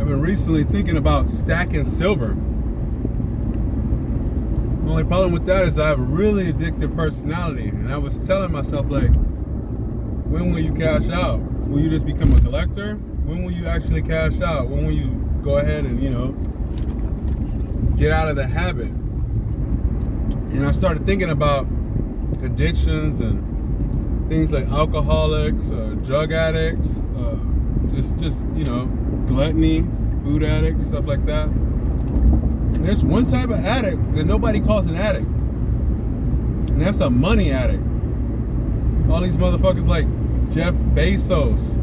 I've been recently thinking about stacking silver. Only problem with that is I have a really addictive personality, and I was telling myself, like, when will you cash out? Will you just become a collector? When will you actually cash out? When will you go ahead and, get out of the habit? And I started thinking about addictions and things like alcoholics, drug addicts, just gluttony, food addicts, stuff like that. There's one type of addict that nobody calls an addict, and that's a money addict. All these motherfuckers like Jeff Bezos,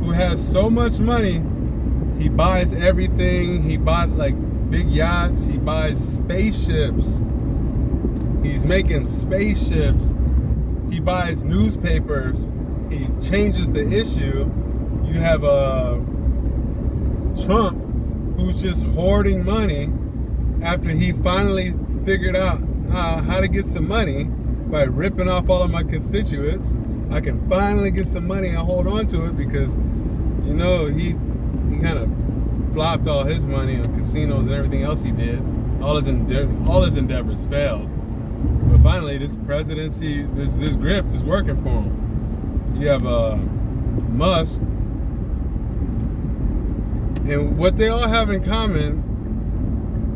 who has so much money, he buys everything. He bought like big yachts, he buys spaceships, he's making spaceships, he buys newspapers, he changes the issue. You have Trump, who's just hoarding money after he finally figured out how to get some money by ripping off all of my constituents. I can finally get some money and hold on to it because, he kind of flopped all his money on casinos and everything else he did. All his endeavors failed. But finally, this presidency, this grift is working for him. You have Musk, and what they all have in common,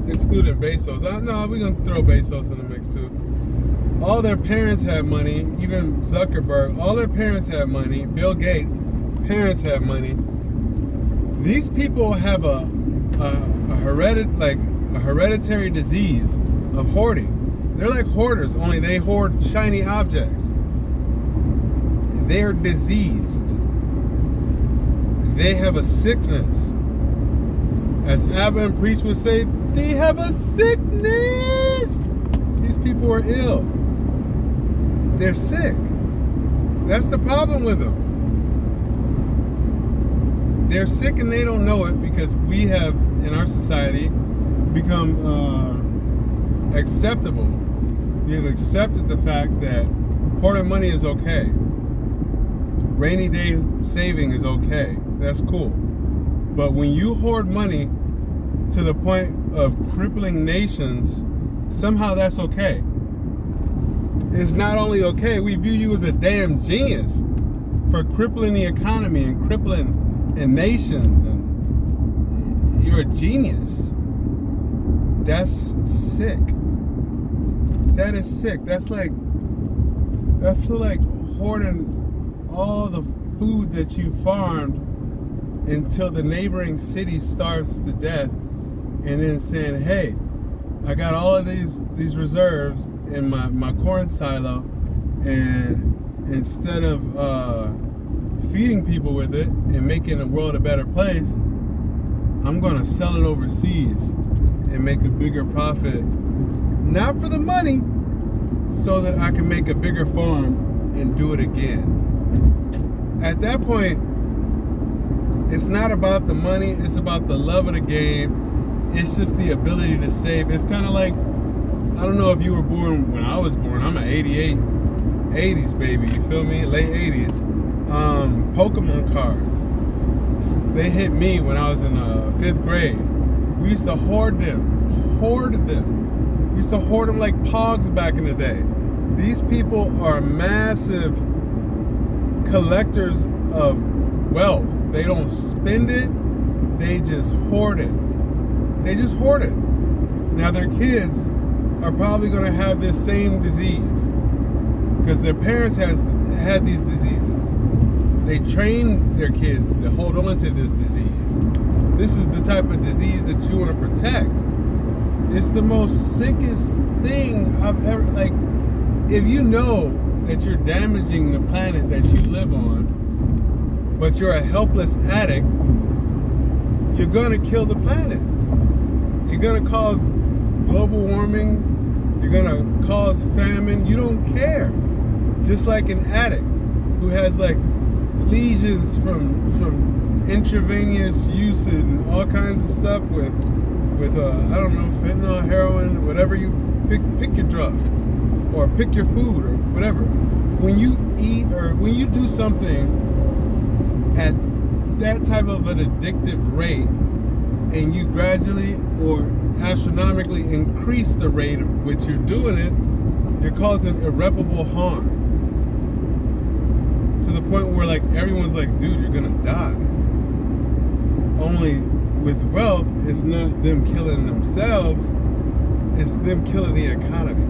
excluding Bezos. No, we're going to throw Bezos in the mix too. All their parents had money, even Zuckerberg, all their parents had money. Bill Gates, parents had money. These people have a hereditary disease of hoarding. They're like hoarders, only they hoard shiny objects. They're diseased. They have a sickness. As Abba and Priest would say, they have a sickness. These people are ill. They're sick. That's the problem with them. They're sick and they don't know it because we have, in our society, become acceptable. We have accepted the fact that hoarding money is okay. Rainy day saving is okay. That's cool. But when you hoard money to the point of crippling nations, somehow that's okay. It's not only okay, we view you as a damn genius for crippling the economy and crippling nations, and you're a genius. That's sick. That is sick. That's like hoarding all the food that you farmed until the neighboring city starves to death, and then saying, hey, I got all of these reserves in my corn silo, and instead of feeding people with it and making the world a better place, I'm gonna sell it overseas and make a bigger profit, not for the money, so that I can make a bigger farm and do it again. At that point, it's not about the money, it's about the love of the game. It's just the ability to save. It's kind of like, I don't know if you were born when I was born. I'm an 88, 80s baby, you feel me? Late 80s. Pokemon cards. They hit me when I was in 5th grade. We used to hoard them. We used to hoard them like pogs back in the day. These people are massive collectors of wealth. They don't spend it, they just hoard it. Now their kids are probably going to have this same disease because their parents had these diseases. They train their kids to hold on to this disease. This is the type of disease that you want to protect. It's the most sickest thing I've ever, if you know that you're damaging the planet that you live on, but you're a helpless addict, you're gonna kill the planet. You're gonna cause global warming. You're gonna cause famine. You don't care. Just like an addict who has lesions from intravenous use and all kinds of stuff with I don't know, fentanyl, heroin, whatever you pick your drug or pick your food or whatever. When you eat or when you do something at that type of an addictive rate, and you gradually or astronomically increase the rate at which you're doing it, you're causing irreparable harm. To the point where like everyone's like, dude, you're gonna die. Only with wealth, it's not them killing themselves, it's them killing the economy.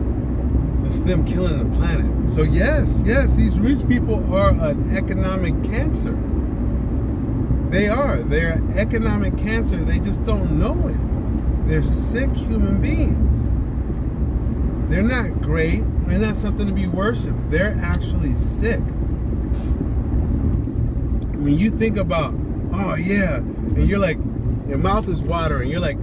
It's them killing the planet. So yes, these rich people are an economic cancer. They are. They're economic cancer. They just don't know it. They're sick human beings. They're not great. They're not something to be worshipped. They're actually sick. When you think about, oh yeah, and you're like, your mouth is watering. You're like,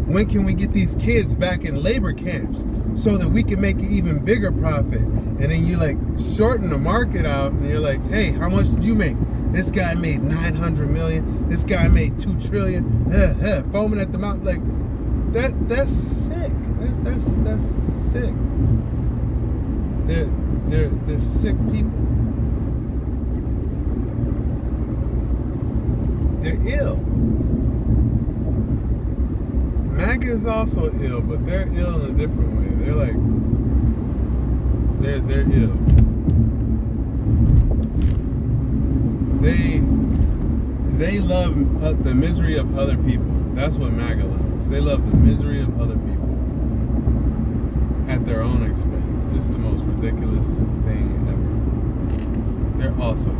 when can we get these kids back in labor camps so that we can make an even bigger profit? And then you like shorten the market out and you're like, hey, how much did you make? This guy made 900 million. This guy made 2 trillion. Foaming at the mouth. Like, that's sick. That's sick. They're sick people. They're ill. MAGA is also ill, but they're ill in a different way. They're like, they're ill. They love the misery of other people. That's what MAGA loves. They love the misery of other people at their own expense. It's the most ridiculous thing ever. They're also ill.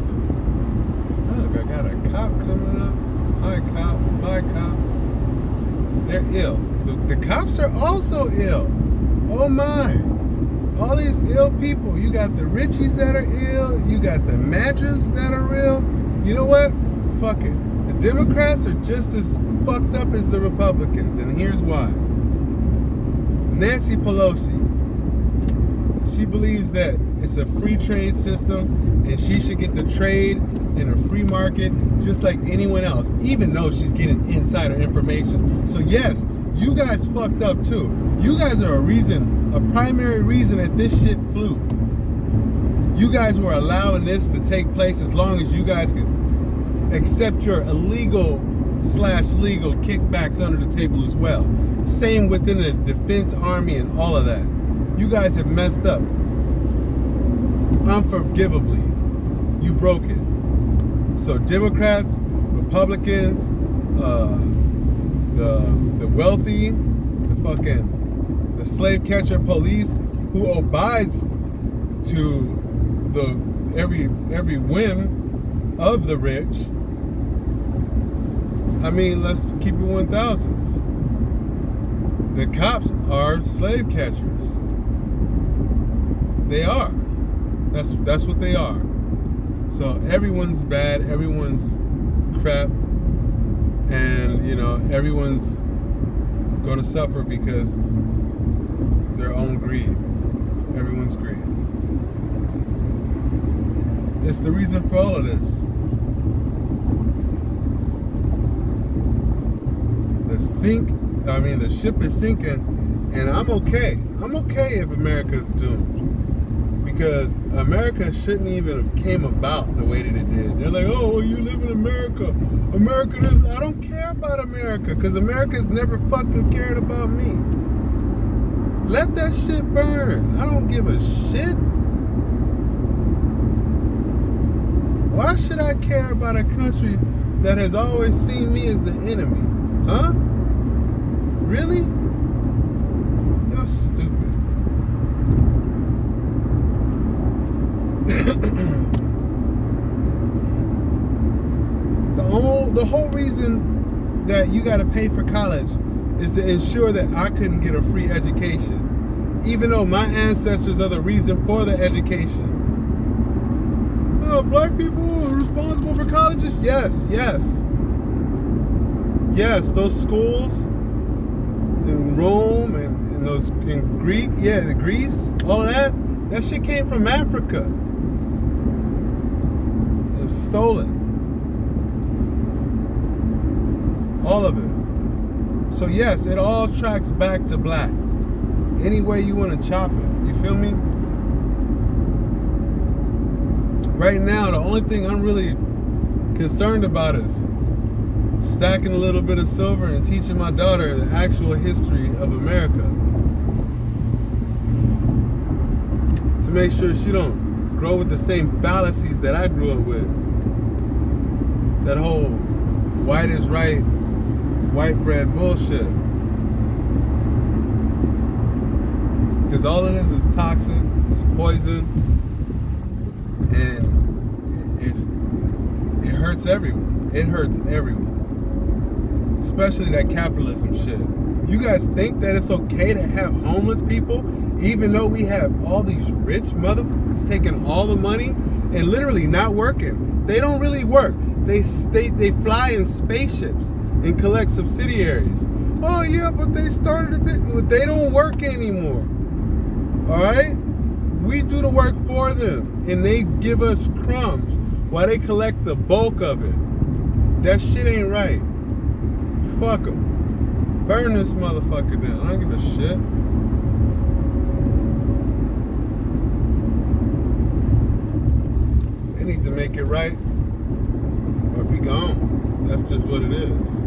Look, I got a cop coming up. Hi, cop. Bye, cop. They're ill. The cops are also ill. Oh my. All these ill people. You got the Richies that are ill. You got the Madras that are ill. You know what? Fuck it. The Democrats are just as fucked up as the Republicans. And here's why. Nancy Pelosi. She believes that it's a free trade system and she should get to trade in a free market just like anyone else, even though she's getting insider information. So yes, you guys fucked up too. You guys are a primary reason that this shit flew. You guys were allowing this to take place as long as you guys could accept your illegal / legal kickbacks under the table as well. Same within the defense army and all of that. You guys have messed up unforgivably. You broke it. So Democrats, Republicans, the wealthy, the slave catcher police who obedes to every whim of the rich. I mean, let's keep it 1000s. The cops are slave catchers. They are. That's what they are. So everyone's bad, everyone's crap, and everyone's gonna suffer because their own greed. Everyone's greed. It's the reason for all of this. The ship is sinking, and I'm okay. I'm okay if America's doomed. Because America shouldn't even have came about the way that it did. They're like, oh, you live in America. America this. I don't care about America, because America's never fucking cared about me. Let that shit burn. I don't give a shit. Why should I care about a country that has always seen me as the enemy? Huh? Really? Y'all stupid. The whole reason that you got to pay for college is to ensure that I couldn't get a free education, even though my ancestors are the reason for the education. Oh, black people are responsible for colleges? Yes. Those schools in Rome and those in Greece, all of that shit came from Africa. It was stolen. All of it. So yes, it all tracks back to black. Any way you want to chop it. You feel me? Right now, the only thing I'm really concerned about is stacking a little bit of silver and teaching my daughter the actual history of America. To make sure she don't grow with the same fallacies that I grew up with. That whole white is right, white bread bullshit. Because all it is toxic, it's poison, and it hurts everyone. It hurts everyone. Especially that capitalism shit. You guys think that it's okay to have homeless people, even though we have all these rich motherfuckers taking all the money and literally not working? They don't really work. They fly in spaceships and collect subsidiaries. Oh yeah, but they started a bit. They don't work anymore. All right, we do the work for them, and they give us crumbs while they collect the bulk of it. That shit ain't right. Fuck them. Burn this motherfucker down. I don't give a shit. They need to make it right or be gone. That's just what it is.